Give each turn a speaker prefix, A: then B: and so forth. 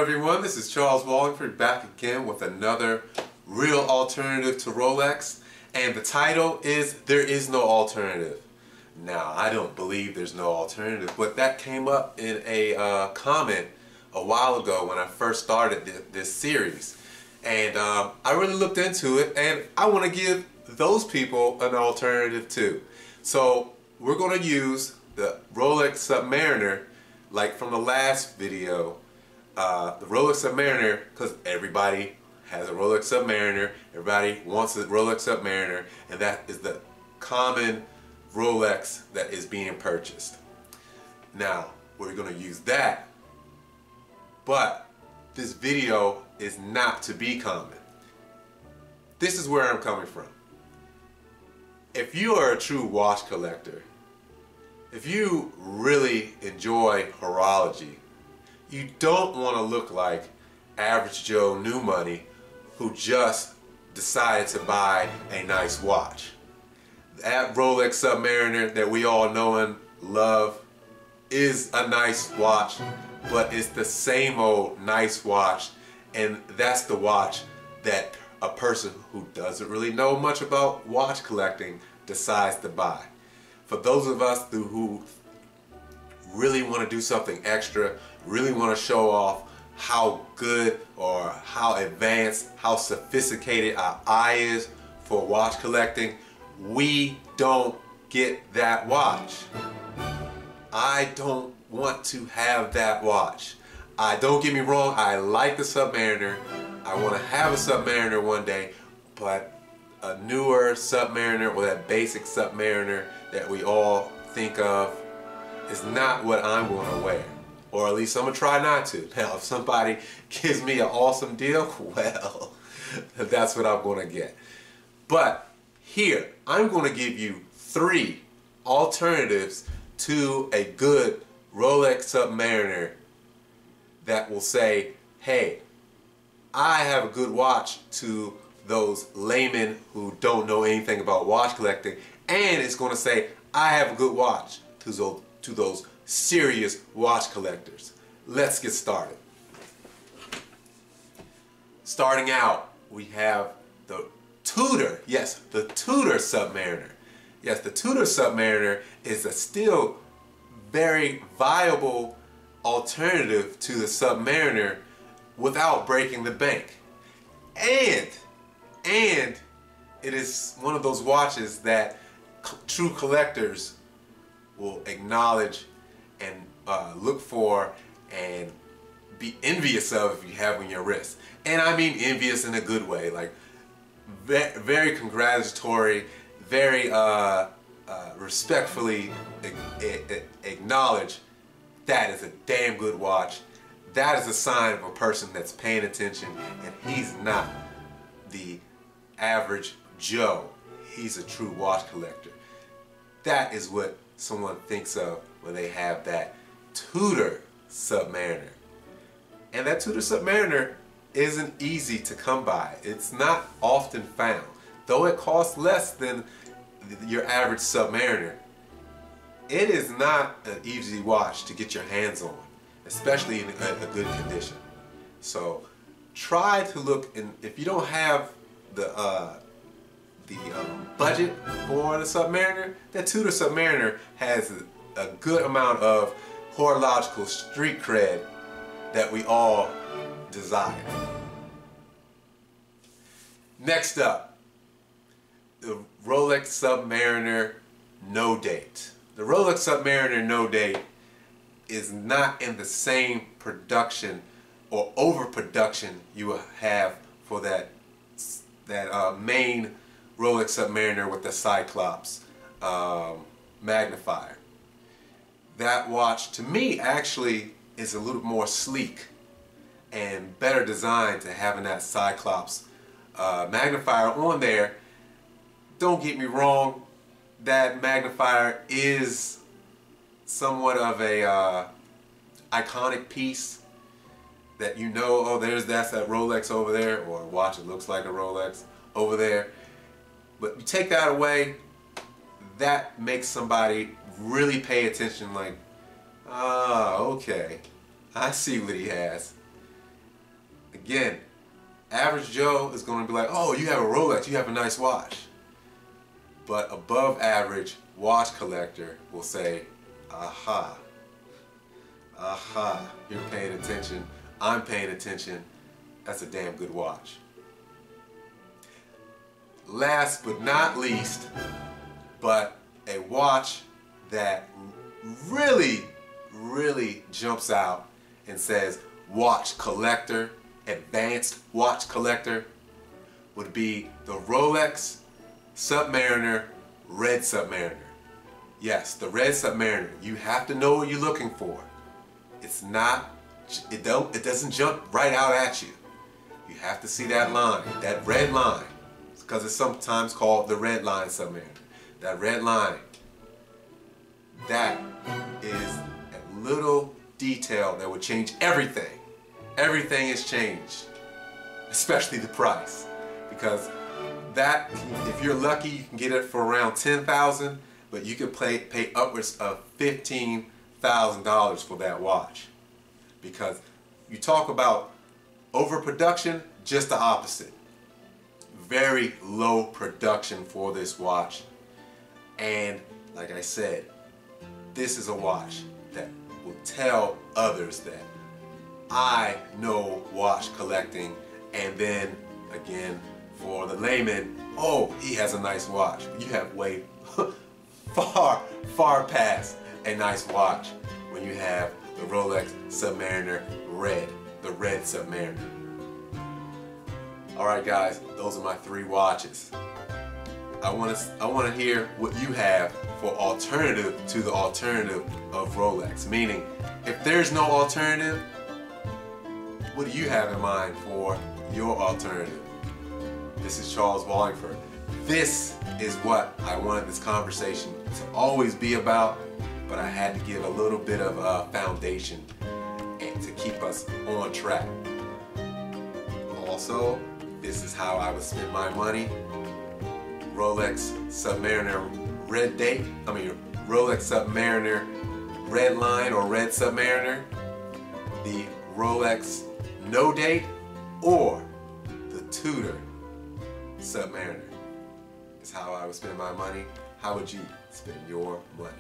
A: everyone, this is Charles Walhingford back again with another real alternative to Rolex, and the title is There Is No Alternative. Now, I don't believe there's no alternative, but that came up in a comment a while ago when I first started this series, and I really looked into it, and I want to give those people an alternative too. So we're going to use the Rolex Submariner, like from the last video. The Rolex Submariner, because everybody has a Rolex Submariner, everybody wants a Rolex Submariner, and that is the common Rolex that is being purchased. Now, we're going to use that, but this video is not to be common. This is where I'm coming from. If you are a true watch collector, if you really enjoy horology, you don't want to look like average Joe New Money who just decided to buy a nice watch. That Rolex Submariner that we all know and love is a nice watch, but it's the same old nice watch, and that's the watch that a person who doesn't really know much about watch collecting decides to buy. For those of us who really want to do something extra, really want to show off how good or how advanced, how sophisticated our eye is for watch collecting, we don't get that watch. I don't want to have that watch. Don't get me wrong, I like the Submariner. I want to have a Submariner one day, but a newer Submariner, or that basic Submariner that we all think of, is not what I'm going to wear. Or at least I'm going to try not to. Now, if somebody gives me an awesome deal, well, that's what I'm going to get. But here, I'm going to give you 3 alternatives to a good Rolex Submariner that will say, hey, I have a good watch to those laymen who don't know anything about watch collecting, and it's going to say, I have a good watch to those serious watch collectors. Let's get started. Starting out, we have the Tudor. Yes, the Tudor Submariner. Yes, the Tudor Submariner is a still very viable alternative to the Submariner without breaking the bank. And it is one of those watches that true collectors will acknowledge and look for and be envious of if you have on your wrist. And I mean envious in a good way, like very congratulatory, very respectfully acknowledge that is a damn good watch. That is a sign of a person that's paying attention, and he's not the average Joe. He's a true watch collector. That is what someone thinks of when they have that Tudor Submariner. And that Tudor Submariner isn't easy to come by. It's not often found. Though it costs less than your average Submariner, it is not an easy watch to get your hands on, especially in a good condition. So try to look, and if you don't have the budget for the Submariner, that Tudor Submariner has a good amount of horological street cred that we all desire. Next up, the Rolex Submariner No Date. The Rolex Submariner No Date is not in the same production or overproduction you will have for that main Rolex Submariner with the Cyclops magnifier. That watch, to me, actually is a little more sleek and better designed to having that Cyclops magnifier on there. Don't get me wrong, that magnifier is somewhat of a iconic piece that you know, oh, that's that Rolex over there, or a watch that looks like a Rolex over there. But you take that away, that makes somebody really pay attention, like, ah, okay, I see what he has. Again, average Joe is going to be like, oh, you have a Rolex, you have a nice watch. But above average watch collector will say, aha, aha, you're paying attention, I'm paying attention, that's a damn good watch. Last but not least, but a watch that really jumps out and says watch collector, advanced watch collector, would be the Rolex Submariner Red Submariner. Yes, the Red Submariner. You have to know what you're looking for. It's not, it doesn't jump right out at you. You have to see that line, that red line, because it's sometimes called the red line Submariner. That red line, that is a little detail that would change everything. Everything has changed, especially the price, because that, if you're lucky, you can get it for around $10,000, but you can pay upwards of $15,000 for that watch. Because you talk about overproduction, just the opposite. Very low production for this watch. And like I said, this is a watch that will tell others that I know watch collecting. And then again, for the layman, oh, he has a nice watch. You have way far past a nice watch when you have the Rolex Submariner Red, the Red Submariner. Alright guys, those are my 3 watches. I want to hear what you have for alternative to the alternative of Rolex. Meaning, if there's no alternative, what do you have in mind for your alternative? This is Charles Walhingford. This is what I wanted this conversation to always be about, but I had to give a little bit of a foundation and to keep us on track. Also, this is how I would spend my money. Rolex Submariner Red Date, Rolex Submariner Red Line or Red Submariner, the Rolex No Date, or the Tudor Submariner is how I would spend my money. How would you spend your money?